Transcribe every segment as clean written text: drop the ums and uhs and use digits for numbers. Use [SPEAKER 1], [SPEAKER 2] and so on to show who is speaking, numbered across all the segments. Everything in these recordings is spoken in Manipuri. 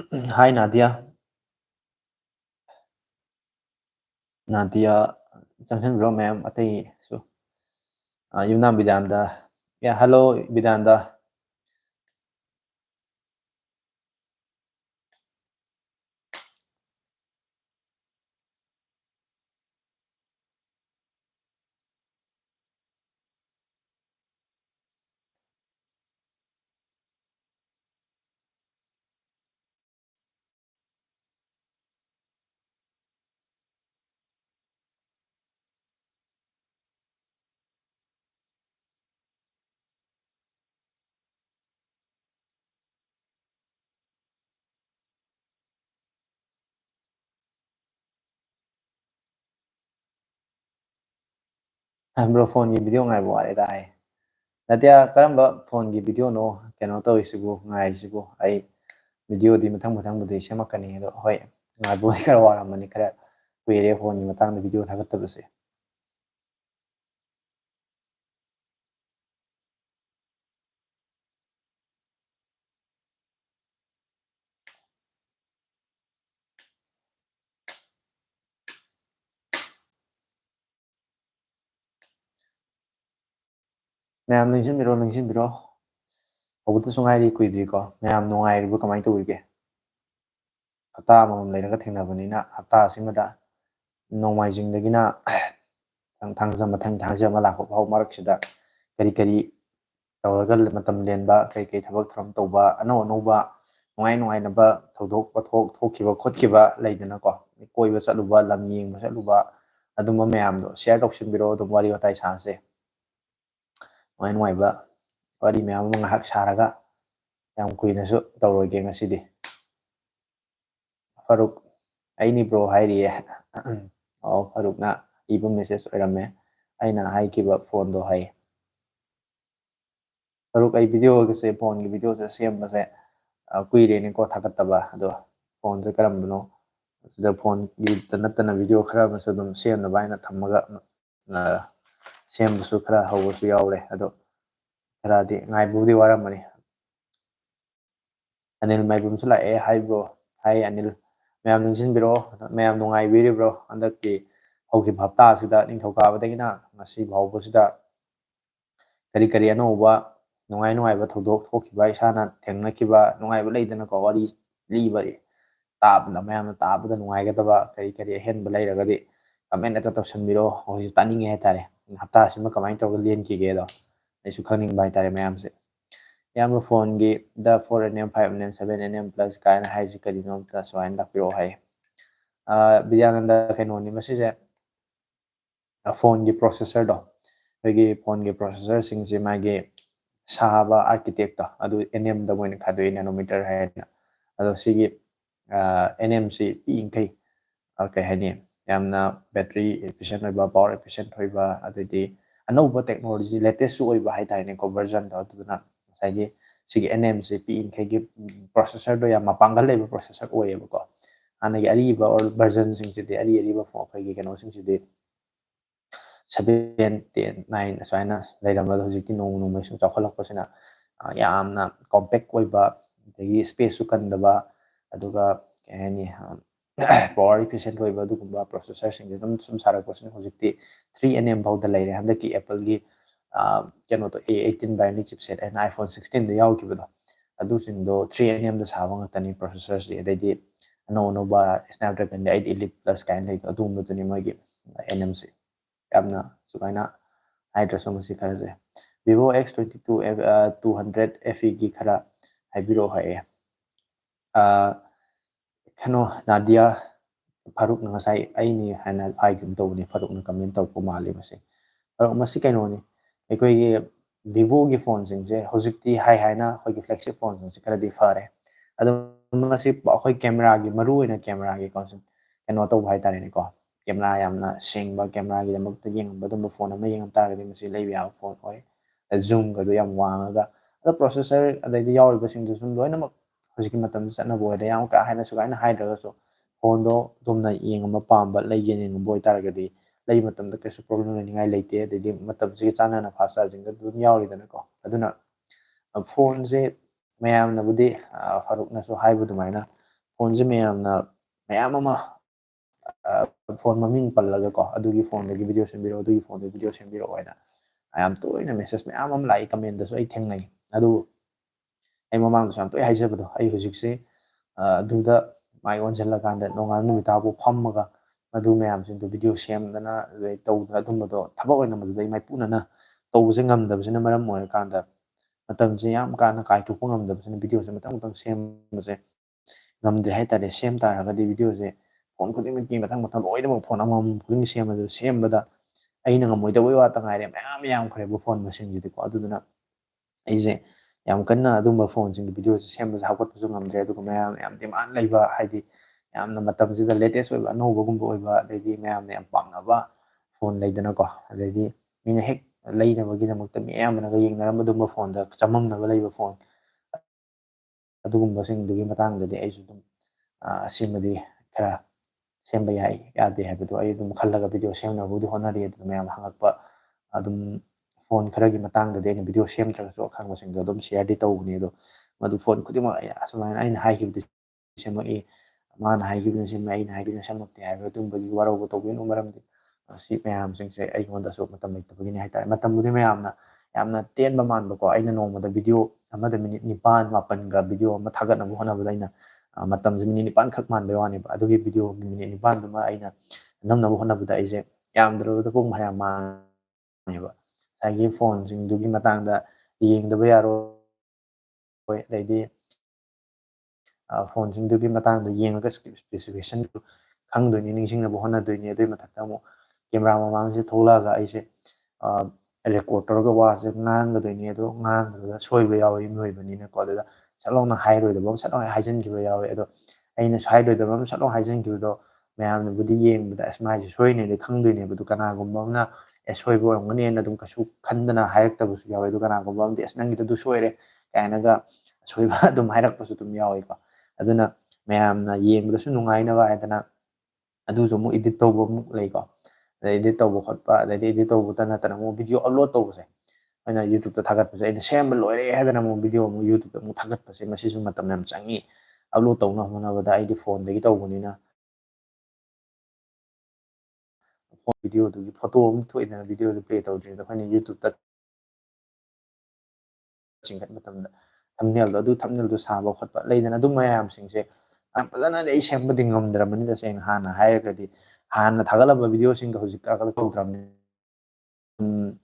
[SPEAKER 1] Hi Nadia. Nadia Junction bro ma'am atay so yung nam Bidanda. Yeah, hello Bidanda. Bro phone gi video ngai bo are dai. Nadia karamba phone gi video no keno to isibu ngai isibu ai video di mathang budi semakani do hoi ngai bo kar wara mani kara kuire phone gi matang da video thagattabase. Ma'am ningsin biro hobut sungai ri kuidri ko ma'am nungai ri bu kamai to urge. Hata amam leiraga thengnabani na hata asimada nongmaijingdagina thangja thangja mala ho marak sida kari tawraga matam lenba kai thabak thram tawba anouba nungai naba thodok pathok thokkiba khotkiba leidana ko koiba chaluba lam yengba chaluba aduma mayam do share tawsinbiro dum wari watai sanse nungai ba wari mayam ngahak saraga yam kuinasu tawroge ngasidi Faruk aini bro hairiye Faruk na ibu message oirame aina haikiba phone do hai Faruk ai video se phone gi video se sem base kuire ni ko thagattaba ado phone se karambano sida phone gi tanatana video khara masu dum sem na baina thamaga na sem su khara hawu yaure ado khara di ngai budi waramani anil mai bum sula e hai bro hai anil mayam nungsin biro mayam nungai biri bro andakki hauki bhapta sida ningthoka badagina ngasi bhawbo sida kari anouba nungai ba thodok thokkiba isana thengnakiba nungai ba leidana ko wari liba tabna mayamna tabada nungai gadaba kari ahenba leiragadi comment eta tawsanbiro hoji taninge haitare hapta sima kamai tawga lenkige do aisu khangning bai tare mayam se yam phone gi the 4nm 5nm 7nm plus kaina haiji kari nom ta swain da piro hai bidananda kenoni masise phone gi processor do agi phone gi processor sing si magi sahaba architect to adu nm da moina khadoi nanometer hai na ado sigi nm si inkai okay hani yamna battery efficient oiba power efficient oiba adidi anouba technology latest su oiba hai tai ne ko version do aduna sai gi sigi nm si inkai gi processor do yam mapangal leba processor oiba ko anagi ariba or version sing si de ariba phone gi kano sing si de 7, 10, 9 aswaina leiramada hojiki nong sum chawkhalakpasina yamna compact oiba dagi space su kandaba aduga kehani power efficient oiba adugumba processor sing dum sum sarakpasina hojikti 3nm bawda leire handaki apple gi keno to A18 binary chipset and iPhone 16 da yawkibado adu singdo 3nm da saba ngatani processors di adai anouba Snapdragon 8 Elite Plus kain lei adumba tuni magi NMC yamna sukaina hydra masi kharaje Vivo X22 200 FE gi khara haibiro hae kano Nadia Faruk na ngasai aini hana haigum tawni Faruk na comment taw ko mali masi Faruk masi kaino ni ekoi gi Vivo gi phone sing je hojikti hai na hoi gi flagship phone sing khara di fare adu masi hoi camera gi maru ina camera gi concern kano taw bhai tare ni ko camera yamna singba camera gi damakta yengba dum phone ama yengam taragadi masi leibi ya phone oi zoom ga do yam wangaga ada processor adai di yaw ba sing du sum loina mak hojiki matam sana boy da yam ka haina su kaina haidra so phone do dumna yengama pamba leige ni boy taragadi lei matam da kesu problem ni ngai leite de matam si chana na fast charging da dum yaw ri da ko aduna phone je mayam na budi faruk na so haibu dumaina ꯐꯣꯟꯁꯦ ꯃꯌꯥꯝ ꯑꯃ ꯐꯣꯟ ꯃꯃꯤꯡ ꯄꯜꯂꯒꯀꯣ ꯑꯗꯨꯒꯤ ꯐꯣꯟꯗꯒꯤ ꯚꯤꯗꯤꯑꯣ ꯁꯦꯝꯕꯤꯔꯛꯑꯣ ꯑꯗꯨꯒꯤ ꯐꯣꯟꯗꯒꯤ ꯚꯤꯗꯤꯑꯣ ꯁꯦꯝꯕꯤꯔꯛꯑꯣ ꯍꯥꯏꯅ ꯌꯥꯝ ꯇꯣꯏꯅ ꯃꯦꯁꯦꯖ ꯃꯌꯥꯝ ꯑꯃ ꯂꯥꯛꯏ, ꯀꯃꯦꯟꯗꯁꯨ ꯑꯩ ꯊꯦꯡꯅꯩ. ꯑꯗꯨ ꯑꯩ ꯃꯃꯥꯡꯗꯁꯨ ꯌꯥꯝ ꯇꯣꯏꯅ ꯍꯥꯏꯖꯕꯗꯣ, ꯑꯩ ꯍꯧꯖꯤꯛꯁꯦ ꯑꯗꯨꯗ ꯃꯥꯏ ꯑꯣꯟꯁꯤꯜꯂꯀꯥꯟꯗ ꯅꯣꯡꯉꯥꯟꯕ ꯅꯨꯃꯤꯠꯇꯥꯕꯨ ꯐꯝꯃꯒ ꯃꯗꯨ ꯃꯌꯥꯝꯁꯤꯡꯗꯣ ꯚꯤꯗꯤꯑꯣ ꯁꯦꯝꯗꯅ ꯑꯗꯩ ꯇꯧꯗꯅ ꯑꯗꯨꯝꯕꯗꯣ ꯊꯕꯛ ꯑꯣꯏꯅ ꯃꯗꯨꯗ ꯑꯩ ꯃꯥꯏꯄꯨꯅꯅ ꯇꯧꯕꯁꯦ ꯉꯝꯗꯕꯁꯤꯅ ꯃꯔꯝ ꯑꯣꯏꯔꯀꯥꯟꯗ ꯃꯇꯝꯁꯦ ꯌꯥꯝ ꯀꯥꯅ ꯀꯥꯏꯊꯣꯛꯄ ꯉꯝꯗꯕꯁꯤꯅ ꯚꯤꯗꯤꯑꯣꯁꯦ ꯃꯊꯪ ꯁꯦꯝꯕꯁꯦ ꯉꯝꯗ꯭ꯔꯦ ꯍꯥꯏꯇꯥꯔꯦ. ꯁꯦꯝ ꯇꯥꯔꯒꯗꯤ ꯚꯤꯗꯤꯑꯣꯁꯦ ꯐꯣꯟ ꯈꯨꯗꯤꯡꯃꯛꯀꯤ ꯃꯊꯪ ꯂꯣꯏꯅꯃꯛ ꯐꯣꯟ ꯑꯃꯃꯝ ꯈꯨꯗꯤꯡ ꯁꯦꯝꯕꯗ ꯑꯩꯅ ꯉꯝꯃꯣꯏꯗꯕꯩ ꯋꯥꯇ ꯉꯥꯏꯔꯦ, ꯃꯌꯥꯝ ꯌꯥꯝꯈ꯭ꯔꯦꯕ ꯐꯣꯟ ꯃꯁꯤꯡꯁꯤꯗꯤꯀꯣ. ꯑꯗꯨꯗꯨꯅ ꯑꯩꯁꯦ ꯌꯥꯝ ꯀꯟꯅ ꯑꯗꯨꯝꯕ ꯐꯣꯟꯁꯤꯡꯒꯤ ꯚꯤꯗꯤꯑꯣꯁꯦ ꯁꯦꯝꯕꯁꯦ ꯍꯧꯒꯠꯄꯁꯨ ꯉꯝꯗ꯭ꯔꯦ. ꯑꯗꯨꯒ ꯃꯌꯥꯝꯅ ꯌꯥꯝ ꯗꯤꯃꯥꯟ ꯂꯩꯕ, ꯍꯥꯏꯗꯤ ꯌꯥꯝꯅ ꯃꯇꯝꯁꯤꯗ ꯂꯦꯇꯦꯁ ꯑꯣꯏꯕ ꯑꯅꯧꯕꯒꯨꯝꯕ ꯑꯣꯏꯕ, ꯑꯗꯩꯗꯤ ꯃꯌꯥꯝꯅ ꯌꯥꯝ ꯄꯥꯝꯅꯕ ꯐꯣꯟ ꯂꯩꯗꯅꯀꯣ, ꯑꯗꯩꯗꯤ ꯃꯤꯅ ꯍꯦꯛ ꯂꯩꯅꯕꯒꯤꯗꯃꯛꯇ ꯃꯤ ꯑꯌꯥꯝꯕꯅꯒ ꯌꯦꯡꯅꯔꯝꯕ ꯑꯗꯨꯝꯕ ꯐꯣꯟꯗ ꯆꯃꯝꯅꯕ ꯂꯩꯕ ꯐꯣꯟ, ꯑꯗꯨꯒꯨꯝꯕꯁꯤꯡꯗꯨꯒꯤ ꯃꯇꯥꯡꯗꯗꯤ ꯑꯩꯁꯨ ꯑꯗꯨꯝ ꯑꯁꯤꯃꯗꯤ ꯈꯔ ꯁꯦꯝꯕ ꯌꯥꯏ ꯌꯥꯗꯦ ꯍꯥꯏꯕꯗꯣ ꯑꯩ ꯑꯗꯨꯝ ꯈꯜꯂꯒ ꯚꯤꯗꯤꯑꯣ ꯁꯦꯝꯅꯕꯕꯨꯗꯤ ꯍꯣꯠꯅꯔꯤ. ꯑꯗꯨꯅ ꯃꯌꯥꯝ ꯍꯪꯉꯛꯄ ꯑꯗꯨꯝ ꯐꯣꯟ ꯈꯔꯒꯤ ꯃꯇꯥꯡꯗꯗꯤ ꯑꯩꯅ ꯚꯤꯗꯤꯑꯣ ꯁꯦꯝꯗ꯭ꯔꯒꯁꯨ ꯑꯈꯪꯕꯁꯤꯡꯗꯣ ꯑꯗꯨꯝ ꯁꯤꯌꯔꯗꯤ ꯇꯧꯕꯅꯤ. ꯑꯗꯣ ꯃꯗꯨ ꯐꯣꯟ ꯈꯨꯗꯤꯡꯃꯛ ꯑꯁꯨꯃꯥꯏꯅ ꯑꯩꯅ ꯍꯥꯏꯈꯤꯕꯗꯤ ꯁꯦꯝꯃꯛꯏ, ꯃꯥꯅ ꯍꯥꯏꯈꯤꯕꯅ ꯁꯦꯝꯃꯛꯏ, ꯑꯩꯅ ꯍꯥꯏꯈꯤꯕꯅ ꯁꯦꯝꯃꯛꯇꯦ ꯍꯥꯏꯕ ꯑꯗꯨꯝꯕꯒꯤ ꯋꯥꯔꯧꯕ ꯇꯧꯕꯤꯅꯨ. ꯃꯔꯝꯗꯤ ꯁꯤ ꯃꯌꯥꯝꯁꯤꯡꯁꯦ ꯑꯩꯉꯣꯟꯗꯁꯨ ꯃꯇꯝ ꯂꯩꯇꯕꯒꯤꯅꯤ ꯍꯥꯏꯇꯥꯔꯦ. ꯃꯇꯝꯕꯨꯗꯤ ꯌꯥꯝꯅ ꯇꯦꯟꯕ ꯃꯥꯟꯕꯀꯣ, ꯑꯩꯅ ꯅꯣꯡꯃꯗ ꯚꯤꯗꯤꯑꯣ ꯑꯃꯗ ꯃꯤꯅꯤꯠ 9-10ꯒ ꯚꯤꯗꯤꯑꯣ ꯑꯃ ꯊꯥꯒꯠꯅꯕ ꯍꯣꯠꯅꯕꯗ ꯑꯩꯅ ꯃꯇꯝꯁꯦ ꯃꯤꯅꯤꯠ 9ꯈꯛ ꯃꯥꯟꯕꯩ ꯋꯥꯅꯦꯕ. ꯑꯗꯨꯒꯤ ꯚꯤꯗꯤꯑꯣꯒꯤ ꯃꯤꯅꯤꯠ 9ꯗꯨꯃ ꯑꯩꯅ ꯅꯝꯅꯕ ꯍꯣꯠꯅꯕꯗ ꯑꯩꯁꯦ ꯌꯥꯝꯗ꯭ꯔꯕꯗ ꯄꯨꯡ ꯐꯅꯌꯥꯝ ꯃꯥꯡꯉꯦꯕ. ꯉꯁꯥꯏꯒꯤ ꯐꯣꯟꯁꯤꯡꯗꯨꯒꯤ ꯃꯇꯥꯡꯗ ꯌꯦꯡꯗꯕ ꯌꯥꯔꯣꯏ, ꯑꯗꯩꯗꯤ ꯐꯣꯟꯁꯤꯡꯗꯨꯒꯤ ꯃꯇꯥꯡꯗ ꯌꯦꯡꯉꯒ ꯏꯁꯄꯦꯁꯤꯐꯤꯀꯦꯁꯟꯗꯨ ꯈꯪꯗꯣꯏꯅꯤ, ꯅꯤꯡꯁꯤꯡꯅꯕ ꯍꯣꯠꯅꯗꯣꯏꯅꯤ. ꯑꯗꯨꯒꯤ ꯃꯊꯛꯇ ꯑꯃꯨꯛ ꯀꯦꯃꯦꯔꯥ ꯃꯃꯥꯡꯁꯦ ꯊꯣꯛꯂꯛꯑꯒ ꯑꯩꯁꯦ ꯔꯦꯀꯣꯔꯠ ꯇꯧꯔꯒ ꯋꯥꯁꯦ ꯉꯥꯡꯒꯗꯣꯏꯅꯤ. ꯑꯗꯣ ꯉꯥꯡꯕꯗꯨꯗ ꯁꯣꯏꯕ ꯌꯥꯎꯋꯤ ꯃꯤꯑꯣꯏꯕꯅꯤꯅꯀꯣ, ꯑꯗꯨꯗ ꯁꯠ ꯂꯥꯎꯅ ꯍꯥꯏꯔꯣꯏꯗꯕ ꯑꯃ ꯁꯠ ꯂꯥꯎꯅ ꯍꯥꯏꯖꯤꯟꯈꯤꯕ ꯌꯥꯎꯋꯤ. ꯑꯗꯣ ꯑꯩꯅ ꯍꯥꯏꯔꯣꯏꯗꯕ ꯑꯃ ꯁꯠ ꯂꯥꯎꯅ ꯍꯥꯏꯖꯤꯟꯈꯤꯕꯗꯣ ꯃꯌꯥꯝꯅꯕꯨꯗꯤ ꯌꯦꯡꯕꯗ ꯑꯁ ꯃꯥꯏꯁꯦ ꯁꯣꯏꯅꯦꯗꯤ ꯈꯪꯗꯣꯏꯅꯦꯕ. ꯑꯗꯨ ꯀꯅꯥꯒꯨꯝꯕ ꯑꯃꯅ ꯁꯣꯏꯕ ꯑꯣꯏꯔꯝꯒꯅꯤꯅ ꯑꯗꯨꯝ ꯀꯩꯁꯨ ꯈꯟꯗꯅ ꯍꯥꯏꯔꯛꯇꯕꯁꯨ ꯌꯥꯎꯋꯤ. ꯑꯗꯨ ꯀꯅꯥꯒꯨꯝꯕ ꯑꯃꯗꯤ ꯑꯁ ꯅꯪꯒꯤꯗꯨ ꯁꯣꯏꯔꯦ ꯀꯥꯏꯅꯒ ꯑꯁꯣꯏꯕ ꯑꯗꯨꯝ ꯍꯥꯏꯔꯛꯄꯁꯨ ꯑꯗꯨꯝ ꯌꯥꯎꯋꯤꯀꯣ. ꯑꯗꯨꯅ ꯃꯌꯥꯝꯅ ꯌꯦꯡꯕꯗꯁꯨ ꯅꯨꯡꯉꯥꯏꯅꯕ ꯍꯥꯏꯗꯅ ꯑꯗꯨꯁꯨ ꯑꯃꯨꯛ ꯏꯗꯤꯠ ꯇꯧꯕ ꯑꯃꯨꯛ ꯂꯩꯀꯣ. ꯑꯗꯩ ꯏꯗꯤꯠ ꯇꯧꯕ ꯈꯣꯠꯄ, ꯑꯗꯩꯗꯤ ꯏꯗꯤꯠ ꯇꯧꯕꯇ ꯅꯠꯇꯅ ꯑꯃꯨꯛ ꯚꯤꯗꯤꯑꯣ ꯑꯞꯂꯣꯗ ꯇꯧꯕꯁꯦ, ꯑꯩꯅ ꯌꯨꯇ꯭ꯌꯨꯕꯇ ꯊꯥꯒꯠꯄꯁꯦ, ꯑꯩꯅ ꯁꯦꯝꯕ ꯂꯣꯏꯔꯦ ꯍꯥꯏꯗꯅ ꯑꯃꯨꯛ ꯚꯤꯗꯤꯑꯣ ꯑꯃꯨꯛ ꯌꯨꯇ꯭ꯌꯨꯕꯇ ꯑꯃꯨꯛ ꯊꯥꯒꯠꯄꯁꯦ, ꯃꯁꯤꯁꯨ ꯃꯇꯝ ꯌꯥꯝ ꯆꯪꯉꯤ. ꯑꯞꯂꯣꯗ ꯇꯧꯅꯕ ꯍꯣꯠꯅꯕꯗ ꯑꯩꯗꯤ ꯐꯣꯟꯗꯒꯤ ꯇꯧꯕꯅꯤꯅ ꯚꯤꯗꯤꯑꯣꯗꯨꯒꯤ ꯐꯣꯇꯣ ꯑꯃ ꯊꯣꯛꯏꯗꯅ ꯚꯤꯗꯤꯑꯣꯗꯨ ꯄ꯭ꯂꯦ ꯇꯧꯗ꯭ꯔꯤꯉꯩꯗ ꯑꯩꯈꯣꯏꯅ ꯌꯨꯇ꯭ꯌꯨꯕꯇ ꯆꯤꯡꯈꯠꯄ ꯃꯇꯝꯗ ꯊꯝꯕꯅꯦꯜꯗꯣ ꯁꯥꯕ ꯈꯣꯠꯄ ꯂꯩꯗꯅ ꯑꯗꯨꯝ ꯃꯌꯥꯝꯁꯤꯡꯁꯦ ꯐꯖꯅꯗꯤ ꯑꯩ ꯁꯦꯝꯕꯗꯤ ꯉꯝꯗ꯭ꯔꯕꯅꯤ. ꯇꯁꯦꯡꯅ ꯍꯥꯟꯅ ꯍꯥꯏꯔꯒꯗꯤ ꯍꯥꯟꯅ ꯊꯥꯒꯠꯂꯝꯕ ꯚꯤꯗꯤꯑꯣꯁꯤꯡꯗꯣ ꯍꯧꯖꯤꯛ ꯇꯧꯗ꯭ꯔꯕꯅꯤ.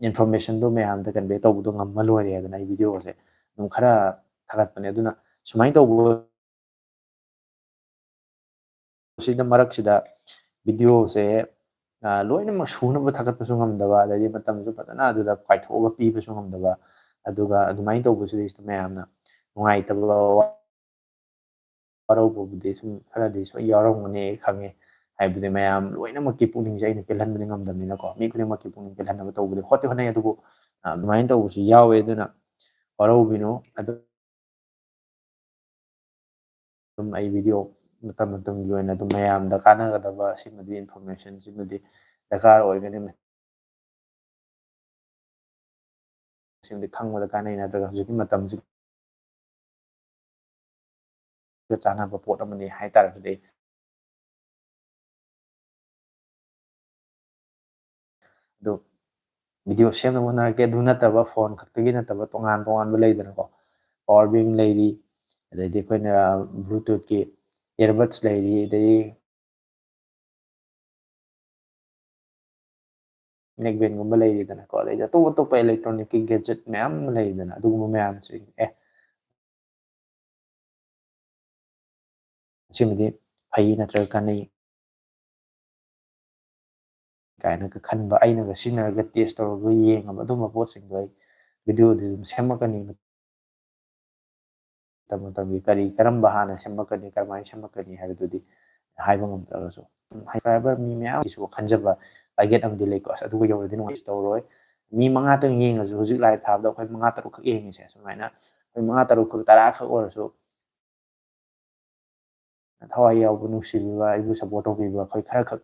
[SPEAKER 1] ꯏꯟꯐꯣꯔꯃꯦꯁꯟꯗꯣ ꯃꯌꯥꯝꯗ ꯀꯟꯚꯦ ꯇꯧꯕꯗꯣ ꯉꯝꯃ ꯂꯣꯏꯔꯦꯗꯅ ꯑꯩ ꯚꯤꯗꯤꯑꯣꯁꯦ ꯑꯗꯨꯝ ꯈꯔ ꯊꯥꯒꯠꯄꯅꯦ. ꯑꯗꯨꯅ ꯁꯨꯃꯥꯏꯅ ꯇꯧꯕ ꯁꯤꯗ ꯃꯔꯛꯁꯤꯗ ꯚꯤꯗꯤꯑꯣꯁꯦ ꯂꯣꯏꯅꯃꯛ ꯁꯨꯅꯕ ꯊꯥꯒꯠꯄꯁꯨ ꯉꯝꯗꯕ, ꯑꯗꯩꯗꯤ ꯃꯇꯝꯁꯨ ꯐꯖꯅ ꯑꯗꯨꯗ ꯀꯥꯏꯊꯣꯛꯑꯒ ꯄꯤꯕꯁꯨ ꯉꯝꯗꯕ, ꯑꯗꯨꯒ ꯑꯗꯨꯃꯥꯏꯅ ꯇꯧꯕꯁꯤꯗꯩꯁꯤꯗ ꯃꯌꯥꯝꯅ ꯅꯨꯡꯉꯥꯏꯇꯕ ꯋꯥꯔꯧꯕꯕꯨꯗꯤ ꯁꯨꯝ ꯈꯔꯗꯤ ꯁꯣꯏ ꯌꯥꯎꯔꯝꯒꯅꯤ ꯑꯩ ꯈꯪꯉꯦ. ꯍꯥꯏꯕꯗꯤ ꯃꯌꯥꯝ ꯂꯣꯏꯅꯃꯛꯀꯤ ꯄꯨꯛꯅꯤꯡꯁꯦ ꯑꯩꯅ ꯄꯦꯜꯍꯟꯕꯗꯤ ꯉꯝꯗꯕꯅꯤꯅꯀꯣ, ꯃꯤ ꯈꯨꯗꯤꯡꯃꯛꯀꯤ ꯄꯨꯛꯅꯤꯡ ꯄꯦꯜꯍꯟꯅꯕ ꯇꯧꯕꯗꯤ ꯍꯣꯠꯅꯩ. ꯑꯗꯨꯕꯨ ꯑꯗꯨꯃꯥꯏꯅ ꯇꯧꯕꯁꯨ ꯌꯥꯎꯋꯦ. ꯑꯗꯨꯅ ꯋꯥꯔꯧꯕꯤꯅꯨ. ꯑꯗꯨꯝ ꯑꯩ ꯚꯤꯗꯤꯑꯣ ꯃꯇꯝꯒꯤ ꯑꯣꯏꯅ ꯑꯗꯨꯝ ꯃꯌꯥꯝꯗ ꯀꯥꯟꯅꯒꯗꯕ ꯁꯤꯃꯗꯤ ꯏꯟꯐꯣꯔꯃꯦꯁꯟ ꯁꯤꯃꯗꯤ ꯗꯔꯀꯥꯔ ꯑꯣꯏꯒꯅꯤ, ꯃꯁꯤꯃꯗꯤ ꯈꯪꯕꯗ ꯀꯥꯟꯅꯩ. ꯅꯠꯇ꯭ꯔꯒ ꯍꯧꯖꯤꯛꯀꯤ ꯃꯇꯝꯁꯤꯒ ꯆꯥꯅꯕ ꯄꯣꯠ ꯑꯃꯅꯤ ꯍꯥꯏꯇꯥꯔꯒꯗꯤ ꯑꯗꯨ ꯚꯤꯗꯤꯑꯣ ꯁꯦꯝꯅꯕ ꯍꯣꯠꯅꯔꯛꯀꯦ. ꯑꯗꯨ ꯅꯠꯇꯕ ꯐꯣꯟ ꯈꯛꯇꯒꯤ ꯅꯠꯇꯕ ꯇꯣꯉꯥꯟꯕ ꯂꯩꯗꯅꯀꯣ, ꯄꯋꯥꯔ ꯕꯦꯡ ꯂꯩꯔꯤ, ꯑꯗꯩꯗꯤ ꯑꯩꯈꯣꯏꯅ ꯕ꯭ꯂꯨꯇꯨꯠꯀꯤ ꯏꯌꯔꯕꯠꯁ ꯂꯩꯔꯤ, ꯑꯗꯩ ꯅꯦꯛꯕꯦꯟꯒꯨꯝꯕ ꯂꯩꯔꯤꯗꯅꯀꯣ, ꯑꯗꯩꯗꯤ ꯑꯇꯣꯞꯄ ꯏꯂꯦꯛꯇ꯭ꯔꯣꯅꯤꯛꯀꯤ ꯒꯦꯖꯦꯠ ꯃꯌꯥꯝ ꯑꯃ ꯂꯩꯗꯅ ꯑꯗꯨꯒꯨꯝꯕ ꯃꯌꯥꯝꯁꯤ ꯁꯤꯃꯗꯤ ꯐꯩ ꯅꯠꯇ꯭ꯔꯒ ꯀꯥꯟꯅꯩ ꯀꯥꯏꯅꯒ ꯈꯟꯕ, ꯑꯩꯅꯒ ꯁꯤꯖꯤꯟꯅꯔꯒ ꯇꯦꯁ ꯇꯧꯔꯒ ꯌꯦꯡꯉꯕ ꯑꯗꯨꯝꯕ ꯄꯣꯠꯁꯤꯡꯗꯣ ꯑꯩ ꯚꯤꯗꯤꯑꯣꯗꯤ ꯑꯗꯨꯝ ꯁꯦꯝꯃꯛꯀꯅꯤ. ꯃꯇꯝꯒꯤ ꯀꯔꯝꯕ ꯍꯥꯟꯅ ꯁꯦꯝꯃꯛꯀꯅꯤ, ꯀꯔꯝꯍꯥꯏꯅ ꯁꯦꯝꯃꯛꯀꯅꯤ ꯍꯥꯏꯕꯗꯨꯗꯤ ꯍꯥꯏꯕ ꯉꯝꯗ꯭ꯔꯒꯁꯨ ꯁꯕꯁꯀ꯭ꯔꯥꯏꯕꯔ ꯃꯤ ꯃꯌꯥꯝꯒꯤꯁꯨ ꯈꯟꯖꯕ ꯇꯥꯔꯒꯦꯠ ꯑꯃꯗꯤ ꯂꯩꯀꯣ. ꯑꯁ ꯑꯗꯨꯒ ꯌꯧꯔꯗꯤ ꯅꯨꯡꯉꯥꯏꯁꯨ ꯇꯧꯔꯣꯏ. ꯃꯤ 5ꯇꯪ ꯌꯦꯡꯉꯁꯨ ꯍꯧꯖꯤꯛ ꯂꯥꯏꯚ ꯊꯥꯕꯗ ꯑꯩꯈꯣꯏ 5-6ꯈꯛ ꯌꯦꯡꯉꯤꯁꯦ, ꯁꯨꯃꯥꯏꯅ ꯑꯩꯈꯣই 5-6ꯈꯛ 10ꯈꯛ ꯑꯣꯏꯔꯁꯨ ꯊꯋꯥꯏ ꯌꯥꯎꯕ ꯅꯨꯡꯁꯤꯕꯤꯕ ꯑꯩꯕꯨ ꯁꯞꯄꯣꯔꯠ ꯇꯧꯕꯤꯕ ꯑꯩꯈꯣꯏ ꯈꯔꯈꯛ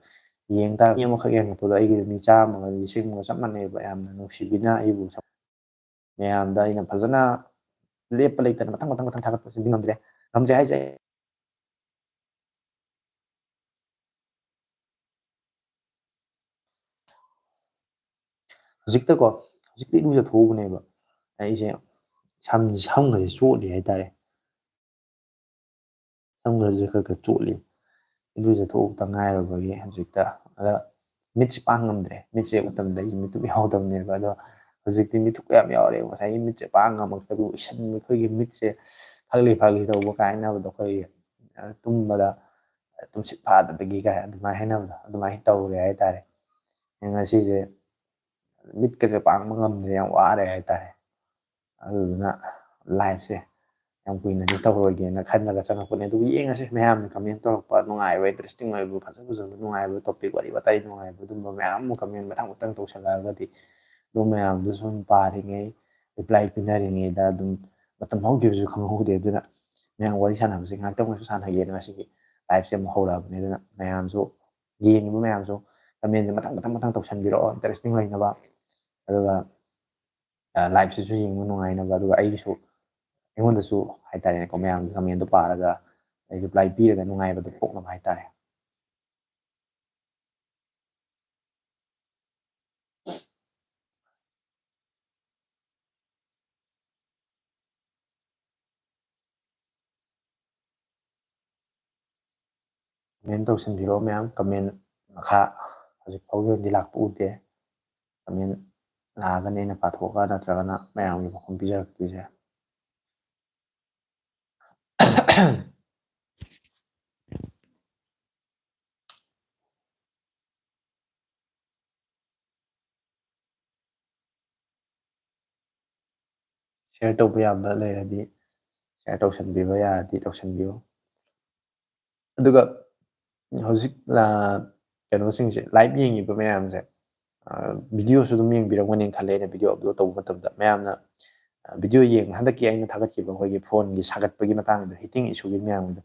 [SPEAKER 1] ꯌꯦꯡ ꯇꯥꯔꯗꯤ, ꯃꯤ ꯑꯃꯈꯛ ꯌꯦꯡꯉꯛꯄꯗꯣ ꯑꯩꯒꯤꯗꯤ ꯃꯤ 100ꯒ 1,000ꯒ ꯆꯞ ꯃꯥꯟꯅꯩꯕ. ꯌꯥꯝꯅ ꯅꯨꯡꯁꯤꯕꯤꯅ ꯑꯩꯕꯨ ꯃꯌꯥꯝꯗ ꯑꯩꯅ ꯐꯖꯅ ꯂꯦꯞꯄ ꯂꯩꯇꯅ ꯃꯊꯪ ꯊꯥꯒꯠꯄꯁꯤꯗꯤ ꯉꯝꯗ꯭ꯔꯦ ꯍꯥꯏꯁꯦ. ꯍꯧꯖꯤꯛꯇꯀꯣ ꯍꯧꯖꯤꯛꯇ ꯏꯔꯨꯖꯊꯣꯛꯎꯕꯅꯦꯕ ꯑꯩꯁꯦ ꯁꯝꯒꯁꯦ ꯆꯣꯠꯂꯤ ꯍꯥꯏꯇꯥꯔꯦ ꯁꯝꯒꯁꯦ ꯈꯔ ꯆꯣꯠꯂꯤ ꯏꯔꯨꯖꯊꯣꯛꯇ ꯉꯥꯏꯔꯕꯒꯤ ꯍꯧꯖꯤꯛꯇ ꯑꯗ ꯃꯤꯠꯁꯦ ꯄꯥꯡ ꯉꯝꯗ꯭ꯔꯦ ꯃꯤꯠꯁꯦ ꯃꯇꯝꯗ ꯑꯩꯁꯦ ꯃꯤꯠꯇꯨ ꯌꯥꯎꯗꯕꯅꯦꯕ ꯑꯗꯣ ꯍꯧꯖꯤꯛꯇꯤ ꯃꯤꯠꯊꯨꯞ ꯌꯥꯝ ꯌꯥꯎꯔꯦꯕ ꯉꯁꯥꯏꯒꯤ ꯃꯤꯠꯁꯦ ꯄꯥꯡ ꯉꯝꯃꯛꯇꯕ ꯎꯏꯁꯟꯕ ꯑꯩꯈꯣꯏꯒꯤ ꯃꯤꯠꯁꯦ ꯐꯒꯂꯤ ꯐꯒꯂꯤ ꯇꯧꯕ ꯀꯥꯏꯅꯕꯗꯣ ꯑꯩꯈꯣꯏꯒꯤ ꯇꯨꯝꯕꯗ ꯇꯨꯝꯁꯤꯠ ꯐꯥꯗꯕꯒꯤ ꯀꯥꯏ ꯑꯗꯨꯃꯥꯏꯅ ꯍꯥꯏꯅꯕꯗꯣ ꯑꯗꯨꯃꯥꯏꯅ ꯇꯧꯔꯦ ꯍꯥꯏꯇꯥꯔꯦ ꯉꯁꯤꯁꯦ ꯃꯤꯠꯀꯁꯦ ꯄꯥꯡꯕ ꯉꯝꯗ꯭ꯔꯦ ꯌꯥꯝ ꯋꯥꯔꯦ ꯍꯥꯏꯇꯥꯔꯦ ꯑꯗꯨꯗꯨꯅ ꯂꯥꯏꯐꯁꯦ ꯌꯥꯝ ꯀꯨꯏꯅꯗꯤ ꯇꯧꯔꯣꯏꯒꯦꯅ ꯈꯟꯂꯒ ꯆꯪꯉꯛꯄꯅꯦ ꯑꯗꯨꯕꯨ ꯌꯦꯡꯉꯁꯤ ꯃꯌꯥꯝꯅ ꯀꯃꯦꯟ ꯇꯧꯔꯛꯄ ꯅꯨꯡꯉꯥꯏꯕ ꯏꯟꯇꯔꯦꯁꯇꯤꯡ ꯑꯣꯏꯕ ꯐꯖ ꯐꯖꯕ ꯅꯨꯡꯉꯥꯏꯕ ꯇꯣꯄꯤꯛ ꯋꯥꯔꯤ ꯋꯥꯇꯥꯏ ꯅꯨꯡꯉꯥꯏꯕ ꯑꯗꯨꯝꯕ ꯃꯌꯥꯝ ꯑꯃ ꯀꯃꯦꯟ ꯃꯊꯪ ꯃꯊꯪ ꯇꯧꯁꯜꯂꯛꯑꯒꯗꯤ ꯑꯗꯨꯝ ꯃꯌꯥꯝꯗꯨ ꯁꯨꯝ ꯄꯥꯔꯤꯉꯩ ꯔꯤꯄ꯭ꯂꯥꯏ ꯄꯤꯅꯔꯤꯉꯩꯗ ꯑꯗꯨꯝ ꯃꯇꯝ ꯍꯧꯈꯤꯕꯁꯨ ꯈꯪꯍꯧꯗꯦ ꯑꯗꯨꯅ ꯃꯌꯥꯝ ꯋꯥꯔꯤ ꯁꯥꯟꯅꯕꯁꯦ ꯉꯥꯏꯍꯥꯛꯇꯪ ꯑꯣꯏꯁꯨ ꯁꯥꯟꯅꯒꯦꯅ ꯉꯁꯤꯒꯤ ꯂꯥꯏꯐꯁꯦ ꯑꯃꯨꯛ ꯍꯧꯔꯛꯑꯕꯅꯤ ꯑꯗꯨꯅ ꯃꯌꯥꯝꯁꯨ ꯌꯦꯡꯉꯤꯕ ꯃꯌꯥꯝꯁꯨ ꯀꯃꯦꯟꯁꯦ ꯃꯊꯪ ꯃꯊꯪ ꯃꯊꯪ ꯇꯧꯁꯟꯕꯤꯔꯛꯑꯣ ꯏꯟꯇꯔꯦꯁꯇꯤꯡ ꯂꯩꯅꯕ ꯑꯗꯨꯒ ꯂꯥꯏꯐꯁꯤꯁꯨ ꯌꯦꯡꯕ ꯅꯨꯡꯉꯥꯏꯅꯕ ꯑꯗꯨꯒ ꯑꯩꯒꯤꯁꯨ ꯑꯩꯉꯣꯟꯗꯁꯨ ꯍꯥꯏꯇꯥꯔꯦꯅꯦꯀꯣ ꯃꯌꯥꯝꯒꯤ ꯀꯃꯦꯟꯗꯣ ꯄꯥꯔꯒ ꯑꯩ ꯔꯤꯄ꯭ꯂꯥꯏ ꯄꯤꯔꯒ ꯅꯨꯡꯉꯥꯏꯕꯗꯣ ꯄꯣꯛꯅꯕ ꯍꯥꯏꯇꯥꯔꯦ ꯀꯃꯦꯟ ꯇꯧꯁꯟꯕꯤꯔꯛꯑꯣ ꯃꯌꯥꯝ ꯀꯃꯦꯟ ꯃꯈꯥ ꯍꯧꯖꯤꯛ ꯐꯥꯎꯒꯤ ꯑꯣꯏꯅꯗꯤ ꯂꯥꯛꯄ ꯎꯗꯦ ꯀꯃꯦꯟ ꯂꯥꯛꯑꯒꯅꯤ ꯑꯩꯅ ꯄꯥꯊꯣꯛꯑꯒ ꯅꯠꯇ꯭ꯔꯒꯅ ꯃꯌꯥꯝꯒꯤ ꯄꯥꯎꯈꯨꯝ ꯄꯤꯖꯔꯛꯇꯣꯏꯁꯦ ꯁꯤꯌꯔ ꯇꯧꯕ ꯌꯥꯕ ꯂꯩꯔꯗꯤ ꯁꯤꯌꯔ ꯇꯧꯁꯟꯕꯤꯕ ꯌꯥꯔꯗꯤ ꯇꯧꯁꯟꯕꯤꯌꯨ ꯑꯗꯨꯒ ꯍꯧꯖꯤꯛ ꯀꯩꯅꯣꯁꯤꯡꯁꯦ ꯂꯥꯏꯚ ꯌꯦꯡꯉꯤꯕ ꯃꯌꯥꯝꯁꯦ ꯚꯤꯗꯤꯑꯣꯁꯨ ꯑꯗꯨꯝ ꯌꯦꯡꯕꯤꯔꯝꯒꯅꯤ ꯈꯜꯂꯦ ꯑꯩꯅ ꯚꯤꯗꯤꯑꯣ ꯑꯞꯂꯣꯗ ꯇꯧꯕ ꯃꯇꯝꯗ ꯃꯌꯥꯝꯅ ꯚꯤꯗꯤꯑꯣ ꯌꯦꯡꯕ ꯍꯟꯗꯛꯀꯤ ꯑꯩꯅ ꯊꯥꯒꯠꯈꯤꯕ ꯑꯩꯈꯣꯏꯒꯤ ꯐꯣꯟꯒꯤ ꯁꯥꯒꯠꯄꯒꯤ ꯃꯇꯥꯡꯗ ꯍꯤꯇꯤꯡ ꯏꯁꯨꯒꯤ ꯃꯌꯥꯝꯗꯣ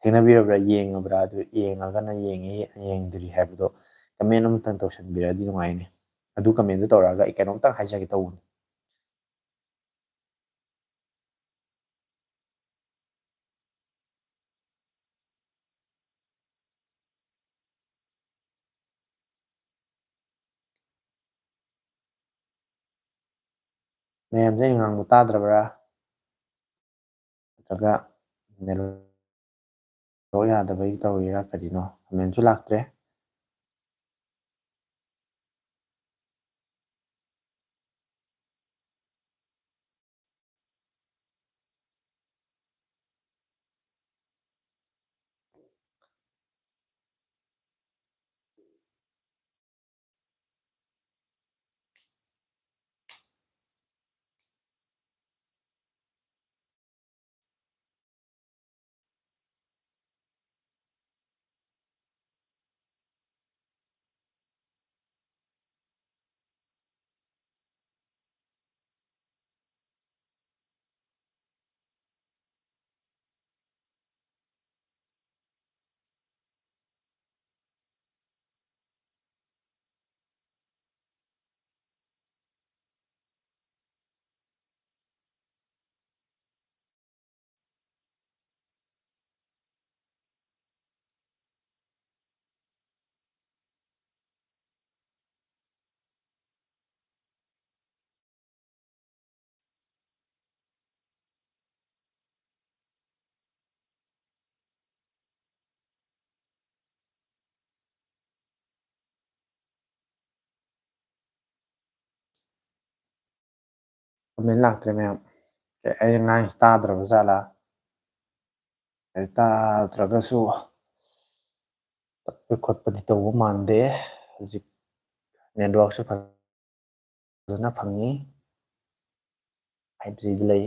[SPEAKER 1] ꯊꯦꯡꯅꯕꯤꯔꯕ꯭ꯔꯥ ꯌꯦꯡꯉꯕ꯭ꯔꯥ ꯑꯗꯨ ꯌꯦꯡꯉꯒꯅ ꯌꯦꯡꯉꯤ ꯌꯦꯡꯗ꯭ꯔꯤ ꯍꯥꯏꯕꯗꯣ ꯀꯃꯦꯟ ꯑꯃꯇꯪ ꯇꯧꯁꯟꯕꯤꯔꯗꯤ ꯅꯨꯡꯉꯥꯏꯅꯤ ꯑꯗꯨ ꯀꯃꯦꯟꯗꯨ ꯇꯧꯔꯛꯑꯒ ꯑꯩ ꯀꯩꯅꯣꯝꯇꯪ ꯍꯥꯏꯖꯒꯦ ꯇꯧꯕꯅꯤ ꯃꯌꯥꯝꯁꯦ ꯑꯩꯅ ꯉꯥꯡꯕ ꯇꯥꯗ꯭ꯔꯕ꯭ꯔꯥ ꯅꯠꯇ꯭ꯔꯒ ꯅꯦꯠꯋꯥꯔꯛ ꯌꯥꯗꯕꯒꯤ ꯇꯧꯔꯤꯔꯥ ꯀꯔꯤꯅꯣ ꯀꯃꯦꯟꯁꯨ ꯂꯥꯛꯇ꯭ꯔꯦ ꯀꯃꯦꯟ ꯂꯥꯛꯇ꯭ꯔꯦ ꯃꯌꯥꯝ ꯑꯩꯅ ꯉꯥꯡꯉꯤꯁꯤ ꯇꯥꯗ꯭ꯔꯕ ꯖꯥꯠꯂꯥ ꯇꯥꯗ꯭ꯔꯒꯁꯨ ꯇꯠꯄ ꯈꯣꯠꯄꯗꯤ ꯇꯧꯕ ꯃꯥꯟꯗꯦ ꯍꯧꯖꯤꯛ ꯅꯦꯠꯋꯥꯔꯛꯁꯨ ꯐꯖꯅ ꯐꯪꯉꯤ 5Gꯗ ꯂꯩ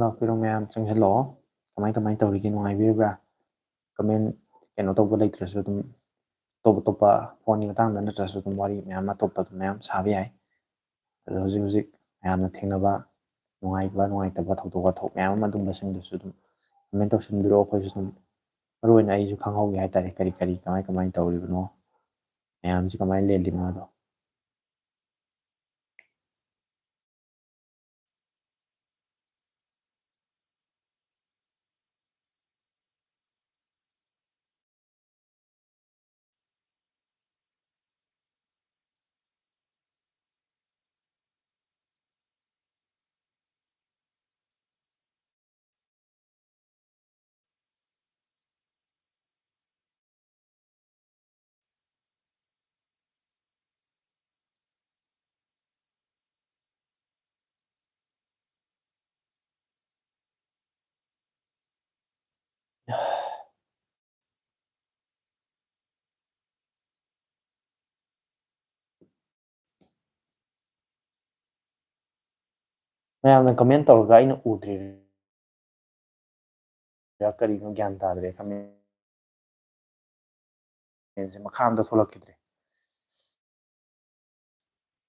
[SPEAKER 1] ꯂꯥꯛꯄꯤꯔꯣ ꯃꯌꯥꯝ ꯆꯪꯁꯤꯜꯂꯛꯑꯣ ꯀꯃꯥꯏ ꯀꯃꯥꯏꯅ ꯇꯧꯔꯤꯒꯦ ꯅꯨꯡꯉꯥꯏꯕꯤꯔꯤꯕ꯭ꯔꯥ ꯀꯃꯦꯟ ꯀꯩꯅꯣ ꯇꯧꯕ ꯂꯩꯇ꯭ꯔꯁꯨ ꯑꯗꯨꯝ ꯑꯇꯣꯞ ꯑꯇꯣꯞꯄ ꯐꯣꯟꯒꯤ ꯃꯇꯥꯡꯗ ꯅꯠꯇ꯭ꯔꯁꯨ ꯑꯗꯨꯝ ꯋꯥꯔꯤ ꯃꯌꯥꯝ ꯑꯇꯣꯞꯄ ꯑꯗꯨꯝ ꯃꯌꯥꯝ ꯁꯥꯕ ꯌꯥꯏ ꯑꯗꯣ ꯍꯧꯖꯤꯛ ꯃꯌꯥꯝꯅ ꯊꯦꯡꯅꯕ ꯅꯨꯡꯉꯥꯏꯕ ꯅꯨꯡꯉꯥꯏꯇꯕ ꯊꯧꯗꯣꯛ ꯋꯥꯊꯣꯛ ꯃꯌꯥꯝ ꯑꯃ ꯑꯗꯨꯝꯕꯁꯤꯡꯗꯨꯁꯨ ꯑꯗꯨꯝ ꯀꯃꯦꯟ ꯇꯧꯁꯤꯟꯕꯤꯔꯛꯑꯣ ꯑꯩꯈꯣꯏꯁꯨ ꯑꯗꯨꯝ ꯃꯔꯨꯑꯣꯏꯅ ꯑꯩꯁꯨ ꯈꯪꯍꯧꯒꯦ ꯍꯥꯏꯇꯥꯔꯦ ꯀꯔꯤ ꯀꯔꯤ ꯀꯃꯥꯏ ꯇꯧꯔꯤꯕꯅꯣ ꯃꯌꯥꯝꯁꯤ ꯀꯃꯥꯏꯅ ꯂꯦꯜꯂꯤꯅꯣꯗꯣ ꯃꯌꯥꯝꯅ ꯀꯃꯦꯟ ꯇꯧꯔꯒ ꯑꯩꯅ ꯎꯗ꯭ꯔꯤꯔꯥ ꯀꯔꯤꯅꯣ ꯒ꯭ꯌꯥꯟ ꯇꯥꯗ꯭ꯔꯦ ꯀꯃꯦꯟꯁꯦ ꯃꯈꯥ ꯑꯝꯇ ꯊꯣꯛꯂꯛꯈꯤꯗ꯭ꯔꯦ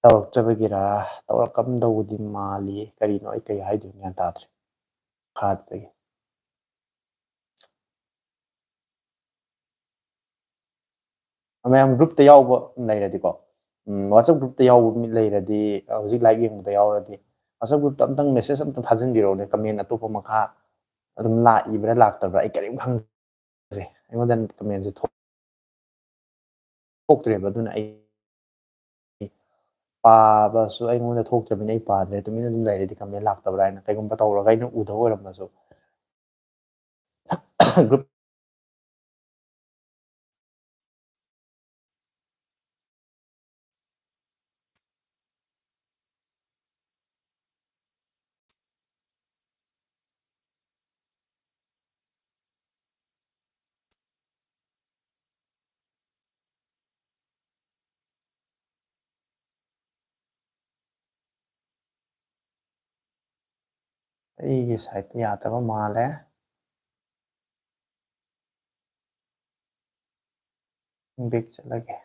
[SPEAKER 1] ꯇꯧꯔꯛꯇꯕꯒꯤꯔꯥ ꯇꯧꯔꯛꯀꯝꯗꯧꯕꯗꯤ ꯃꯥꯜꯂꯤ ꯀꯔꯤꯅꯣ ꯑꯩ ꯀꯩ ꯍꯥꯏꯗꯣꯏꯅꯣ ꯒ꯭ꯌꯥꯟ ꯇꯥꯗ꯭ꯔꯦ ꯃꯈꯥꯗꯨꯗꯒꯤ ꯃꯌꯥꯝ ꯒ꯭ꯔꯨꯞꯇ ꯌꯥꯎꯕ ꯂꯩꯔꯗꯤꯀꯣ ꯋꯥꯆꯞ ꯒ꯭ꯔꯨꯞꯇ ꯌꯥꯎꯕ ꯃꯤ ꯂꯩꯔꯗꯤ ꯍꯧꯖꯤꯛ ꯂꯥꯏꯚ ꯌꯦꯡꯕꯗ ꯌꯥꯎꯔꯗꯤ ꯋꯥꯆꯞ ꯒ꯭ꯔꯨꯞꯇ ꯑꯝꯇꯪ ꯃꯦꯁꯦꯖ ꯑꯝꯇꯪ ꯊꯥꯖꯤꯟꯕꯤꯔꯛꯎꯅꯦ ꯀꯃꯦꯟ ꯑꯇꯣꯞꯄ ꯃꯈꯥ ꯑꯗꯨꯝ ꯂꯥꯛꯏꯕ꯭ꯔꯥ ꯂꯥꯛꯇꯕ꯭ꯔꯥ ꯑꯩ ꯀꯔꯤꯝ ꯈꯪꯗ꯭ꯔꯦ ꯑꯩꯉꯣꯟꯗ ꯀꯃꯦꯟꯁꯦ ꯊꯣꯛꯇ꯭ꯔꯦꯕ ꯑꯗꯨꯅ ꯑꯩ ꯄꯥꯕꯁꯨ ꯑꯩꯉꯣꯟꯗ ꯊꯣꯛꯇ꯭ꯔꯕꯅꯤꯅ ꯑꯩ ꯄꯥꯗ꯭ꯔꯦ ꯇꯨꯃꯤꯟꯅ ꯑꯗꯨꯝ ꯂꯩꯔꯗꯤ ꯀꯃꯦꯟ ꯂꯥꯛꯇꯕ꯭ꯔꯥ ꯍꯥꯏꯅ ꯀꯩꯒꯨꯝꯕ ꯇꯧꯔꯒ ꯑꯩꯅ ꯎꯗꯕ ꯑꯣꯏꯔꯝꯃꯁꯨ ꯒ꯭ꯔꯨꯞ ꯑꯩꯒꯤ ꯁꯥꯏꯠꯇ ꯌꯥꯗꯕ ꯃꯥꯜꯂꯦ ꯕꯦꯛ ꯆꯠꯂꯒꯦ